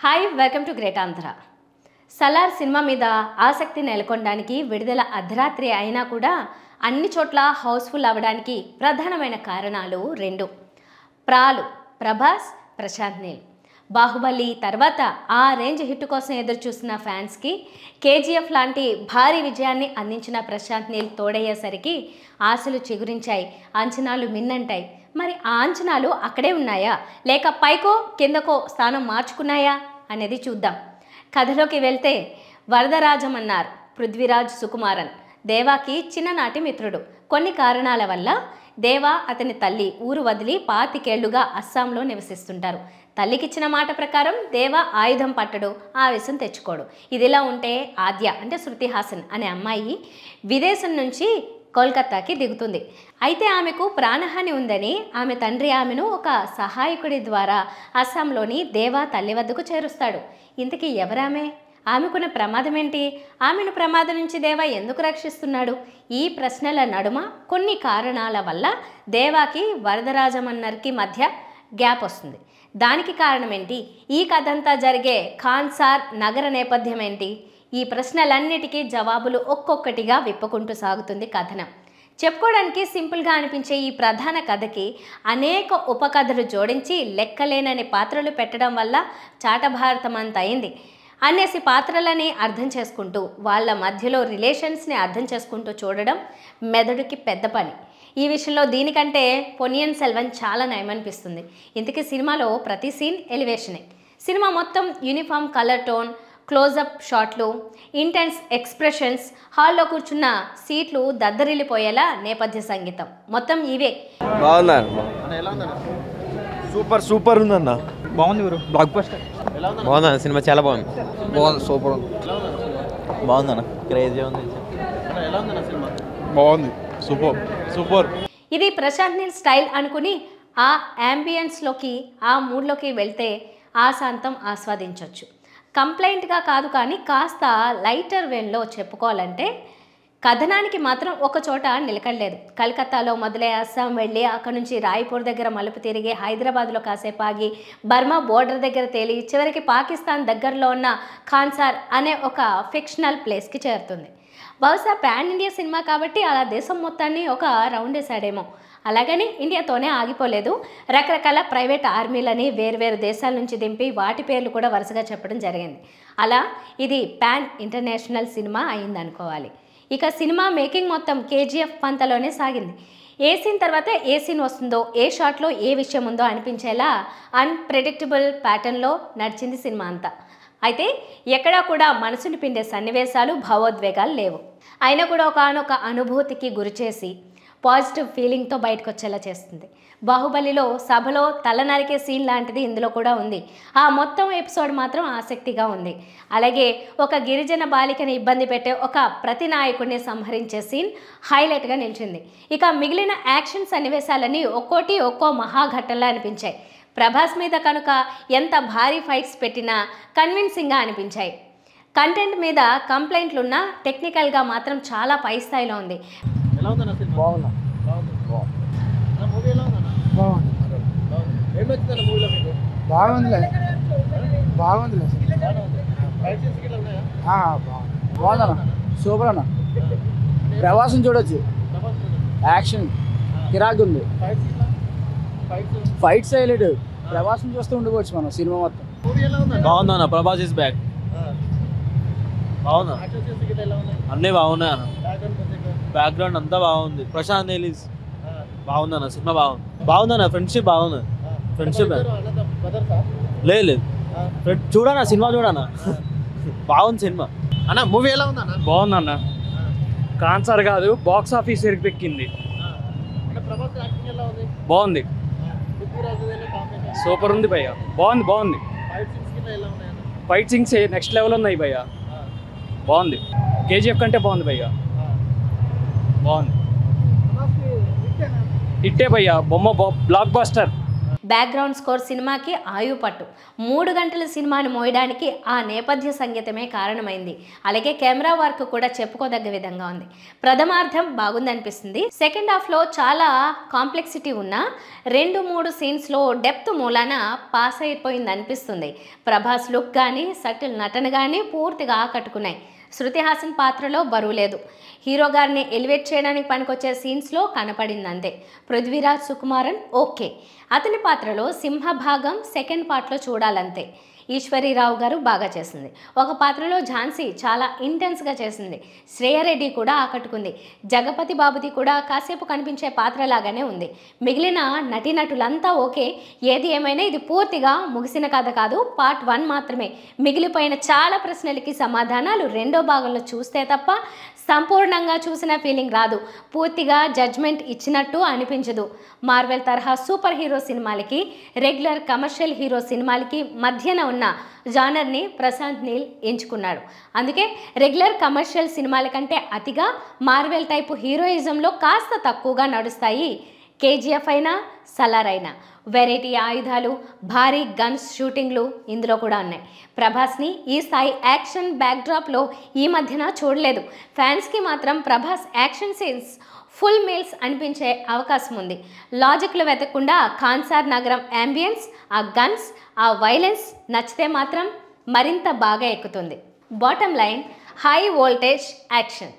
Hi welcome to great Andhra. Salaar cinema మీద ఆసక్తి నెలకొనడానికి విడుదల అర్ధరాత్రి అయినా కూడా అన్ని చోట్ల హౌస్ఫుల్ అవ్వడానికి ప్రధానమైన కారణాలు రెండు. ప్రాలు ప్రభాస్, ప్రశాంత్ నీల్. బాహుబలి తర్వాత ఆ రేంజ్ హిట్ కోసం ఎదురు చూసిన ఫ్యాన్స్కి కేజీఎఫ్ లాంటి భారీ విజయాన్ని అందించిన ప్రశాంత్ నీల్ తోడయ్యేసరికి ఆశలు చిగురించాయి, అంచనాలు మిన్నంటాయి. మరి ఆ అంచనాలు అక్కడే ఉన్నాయా లేక పైకో కిందకో స్థానం మార్చుకున్నాయా అనేది చూద్దాం. కథలోకి వెళ్తే వరదరాజమన్నారు పృథ్వీరాజ్ సుకుమారన్ దేవాకి చిన్ననాటి మిత్రుడు. కొన్ని కారణాల వల్ల దేవా అతని తల్లి ఊరు వదిలి 25 ఏళ్లుగా అస్సాంలో నివసిస్తుంటారు. తల్లికిచ్చిన మాట ప్రకారం దేవా ఆయుధం పట్టడు, ఆవేశం తెచ్చుకోడు. ఇదిలా ఉంటే ఆద్య అంటే శృతి హాసన్ అనే అమ్మాయి విదేశం నుంచి కోల్కతాకి దిగుతుంది. అయితే ఆమెకు ప్రాణహాని ఉందని ఆమె తండ్రి ఆమెను ఒక సహాయకుడి ద్వారా అస్సాంలోని దేవా తల్లి వద్దకు చేరుస్తాడు. ఇంతకీ ఎవరామె? ఆమెకున్న ప్రమాదం ఏంటి? ఆమెను ప్రమాదం నుంచి దేవా ఎందుకు రక్షిస్తున్నాడు? ఈ ప్రశ్నల నడుమ కొన్ని కారణాల వల్ల దేవాకి వరదరాజమన్నర్కి మధ్య గ్యాప్ వస్తుంది. దానికి కారణం ఏంటి? ఈ కథంతా జరిగే ఖాన్సార్ నగర నేపథ్యం ఏంటి? ఈ ప్రశ్నలన్నిటికీ జవాబులు ఒక్కొక్కటిగా విప్పుకుంటూ సాగుతుంది కథనం. చెప్పుకోవడానికి సింపుల్గా అనిపించే ఈ ప్రధాన కథకి అనేక ఉపకథలు జోడించి లెక్కలేనని పాత్రలు పెట్టడం వల్ల చాటభారతం అంత అయింది. అనేసి పాత్రలని అర్థం చేసుకుంటూ వాళ్ళ మధ్యలో రిలేషన్స్ని అర్థం చేసుకుంటూ చూడడం మెదడుకి పెద్ద పని. ఈ విషయంలో దీనికంటే పొన్నియిన్ సెల్వన్ చాలా నయమనిపిస్తుంది. ఇంతకీ సినిమాలో ప్రతి సీన్ ఎలివేషనే. సినిమా మొత్తం యూనిఫామ్ కలర్ టోన్, క్లోజప్ షాట్లు, ఇంటెన్స్ ఎక్స్ప్రెషన్స్, హాల్లో కూర్చున్న సీట్లు దద్దరిల్లిపోయేలా నేపథ్య సంగీతం, మొత్తం ఇవే. సూపర్ సూపర్ ఉందన్న. బాగుంది బ్రో, బ్లాక్ బస్టర్. బాగుందన్న, సినిమా చాలా బాగుంది. సూపర్ ఉంది. బాగుందన్న, క్రేజీ ఉంది. బాగుంది, సూపర్ సూపర్. ఇది ప్రశాంత్ నీల్ స్టైల్ అనుకుని ఆ యాంబియన్స్లోకి ఆ మూడ్లోకి వెళ్తే ఆశాంతం ఆస్వాదించవచ్చు. కంప్లైంట్గా కాదు కానీ కాస్త లైటర్ వేలో చెప్పుకోవాలంటే కథనానికి మాత్రం ఒక చోట నిలకడలేదు. కలకత్తాలో మొదలై అస్సాం వెళ్ళి అక్కడి నుంచి రాయ్పూర్ దగ్గర మలుపు తిరిగి హైదరాబాద్లో కాసేపు ఆగి బర్మా బోర్డర్ దగ్గర తేలి చివరికి పాకిస్తాన్ దగ్గరలో ఉన్న ఖాన్సార్ అనే ఒక ఫిక్షనల్ ప్లేస్కి చేరుతుంది. బహుశా పాన్ ఇండియా సినిమా కాబట్టి అలా దేశం మొత్తాన్ని ఒక రౌండ్ వేసాడేమో. అలాగని ఇండియాతోనే ఆగిపోలేదు. రకరకాల ప్రైవేట్ ఆర్మీలని వేర్వేరు దేశాల నుంచి దింపి వాటి పేర్లు కూడా వరుసగా చెప్పడం జరిగింది. అలా ఇది పాన్ ఇంటర్నేషనల్ సినిమా అయిందనుకోవాలి. ఇక సినిమా మేకింగ్ మొత్తం కేజీఎఫ్ పంతలోనే సాగింది. ఏ సీన్ తర్వాత ఏ సీన్ వస్తుందో, ఏ షాట్లో ఏ విషయం ఉందో అనిపించేలా అన్ప్రెడిక్టబుల్ ప్యాటర్న్లో నడిచింది సినిమా అంతా. అయితే ఎక్కడా కూడా మనసుని పిండే సన్నివేశాలు, భావోద్వేగాలు లేవు. అయినా కూడా ఒకనొక అనుభూతికి గురిచేసి పాజిటివ్ ఫీలింగ్తో బయటకు వచ్చేలా చేస్తుంది. బాహుబలిలో సభలో తల నరికే సీన్ లాంటిది ఇందులో కూడా ఉంది. ఆ మొత్తం ఎపిసోడ్ మాత్రం ఆసక్తిగా ఉంది. అలాగే ఒక గిరిజన బాలికని ఇబ్బంది పెట్టే ఒక ప్రతినాయకుడిని సంహరించే సీన్ హైలైట్గా నిలిచింది. ఇక మిగిలిన యాక్షన్ సన్నివేశాలని ఒక్కో మహాఘట్టంలా అనిపించాయి. ప్రభాస్ మీద కనుక ఎంత భారీ ఫైట్స్ పెట్టినా కన్విన్సింగ్గా అనిపించాయి. కంటెంట్ మీద కంప్లైంట్లున్నా టెక్నికల్గా మాత్రం చాలా పై స్థాయిలో ఉంది. బాగుందన్న, సూపర్ అన్న. ప్రవాసం చూడొచ్చు, యాక్షన్ కిరాక్ ఉంది, ఫైట్స్ హైలైట్. ప్రవాసం చూస్తూ ఉండిపోవచ్చు మనం సినిమా మొత్తం. బాగుందన్న, ప్రభాస్ ఇస్ బ్యాక్. బాగుందా? అన్నీ బాగున్నాయి అన్న. బ్యాక్గ్రౌండ్ అంతా బాగుంది. ప్రశాంత్ నీల్ బాగుందన్న, సినిమా బాగుందన్న. ఫ్రెండ్షిప్ బాగుంది. ఫ్రెండ్షిప్ లేదు చూడన్నా, సినిమా చూడన్నా. బాగుంది సినిమా అన్న. మూవీ ఎలా ఉందన్న? బాగుందన్న. కాన్సర్ కాదు, బాక్స్ ఆఫీస్ ఎక్కింది. బాగుంది, సూపర్ ఉంది భయ్య. బాగుంది. ఫైట్ సీన్స్ నెక్స్ట్ లెవెల్ ఉన్నాయి భయ్య. బాగుంది, కేజీఎఫ్ కంటే బాగుంది భయ్య. బాగుంది, ఇట్టే భయ్య. బొమ్మ బ్లాక్ బస్టర్. బ్యాక్గ్రౌండ్ స్కోర్ సినిమాకి ఆయువు పట్టు. 3 గంటల సినిమాని మోయడానికి ఆ నేపథ్య సంగీతమే కారణమైంది. అలాగే కెమెరా వర్క్ కూడా చెప్పుకోదగ్గ విధంగా ఉంది. ప్రథమార్థం బాగుందనిపిస్తుంది. సెకండ్ హాఫ్లో చాలా కాంప్లెక్సిటీ ఉన్న 2-3 సీన్స్లో డెప్త్ మూలాన పాస్ అయిపోయింది అనిపిస్తుంది. ప్రభాస్ లుక్ కానీ సటిల్ నటన కానీ పూర్తిగా ఆకట్టుకున్నాయి. శృతి హాసన్ పాత్రలో బరువు లేదు. హీరో గారిని ఎలివేట్ చేయడానికి పనికొచ్చే సీన్స్లో కనపడింది అంతే. పృథ్వీరాజ్ సుకుమారన్ ఓకే, అతని పాత్రలో సింహభాగం సెకండ్ పార్ట్లో చూడాలంతే. ఈశ్వరీరావు గారు బాగా చేసింది. ఒక పాత్రలో ఝాన్సీ చాలా ఇంటెన్స్గా చేసింది. శ్రేయారెడ్డి కూడా ఆకట్టుకుంది. జగపతి బాబుది కూడా కాసేపు కనిపించే పాత్రలాగానే ఉంది. మిగిలిన నటీనటులంతా ఓకే. ఏది ఏమైనా ఇది పూర్తిగా ముగిసిన కథ కాదు, పార్ట్ 1 మాత్రమే. మిగిలిపోయిన చాలా ప్రశ్నలకి సమాధానాలు రెండో భాగంలో చూస్తే తప్ప సంపూర్ణంగా చూసిన ఫీలింగ్ రాదు. పూర్తిగా జడ్జ్మెంట్ ఇచ్చినట్టు అనిపించదు. మార్వెల్ తరహా సూపర్ హీరో సినిమాలకి, రెగ్యులర్ కమర్షియల్ హీరో సినిమాలకి మధ్యన ఉన్న జానర్ని ప్రశాంత్ నీల్ ఎంచుకున్నాడు. అందుకే రెగ్యులర్ కమర్షియల్ సినిమాల కంటే అతిగా మార్వెల్ టైపు హీరోయిజంలో కాస్త తక్కువగా నడుస్తాయి. కేజీఎఫ్ అయినా సలార్ అయినా వెరైటీ ఆయుధాలు, భారీ గన్స్ షూటింగ్లు ఇందులో కూడా ఉన్నాయి. ప్రభాస్ని ఈ స్థాయి యాక్షన్ బ్యాక్డ్రాప్లో ఈ మధ్యన చూడలేదు. ఫ్యాన్స్కి మాత్రం Prabhas action scenes full meals అనిపించే అవకాశం ఉంది. లాజిక్లు వెతకకుండా కాన్సార్ నగరం యాంబియన్స్, ఆ గన్స్, ఆ వైలెన్స్ నచ్చితే మాత్రం మరింత బాగా ఎక్కుతుంది. Bottom line, high voltage action.